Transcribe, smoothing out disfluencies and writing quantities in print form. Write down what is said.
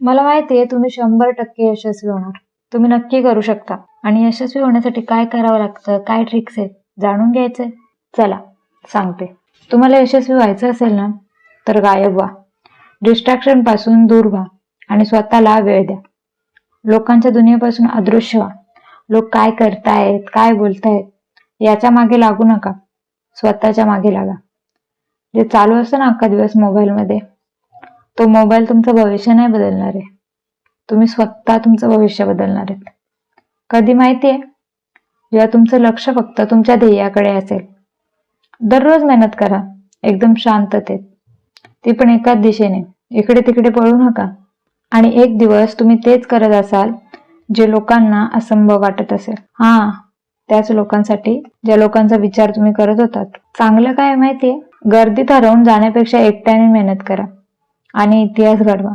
मला माहिती आहे तुम्ही 100% यशस्वी होणार. तुम्ही नक्की करू शकता. आणि यशस्वी होण्यासाठी काय करावं लागतं, काय ट्रिक्स आहेत जाणून घ्यायचंय? चला सांगते. तुम्हाला यशस्वी व्हायचं असेल ना तर गायब व्हा, डिस्ट्रॅक्शन पासून दूर व्हा आणि स्वतःला वेळ द्या. लोकांच्या दुनियेपासून अदृश्य व्हा. लोक काय करतायत, काय बोलतायत याच्या मागे लागू नका, स्वतःच्या मागे लागा. जे चालू असतं ना अख्खा दिवस मोबाईलमध्ये, तो मोबाईल तुमचं भविष्य नाही बदलणार आहे. तुम्ही स्वतः तुमचं भविष्य बदलणार आहेत. कधी माहितीये? जेव्हा तुमचं लक्ष फक्त तुमच्या ध्येयाकडे असेल. दररोज मेहनत करा, एकदम शांततेत, ती पण एकाच दिशेने. इकडे तिकडे पळू नका. आणि एक दिवस तुम्ही तेच करत असाल जे लोकांना असंभव वाटत असेल. त्याच लोकांसाठी ज्या लोकांचा विचार तुम्ही करत होतात. चांगलं काय माहितीये? गर्दीत हरवून जाण्यापेक्षा एकट्याने मेहनत करा आणि इतिहास घडवा.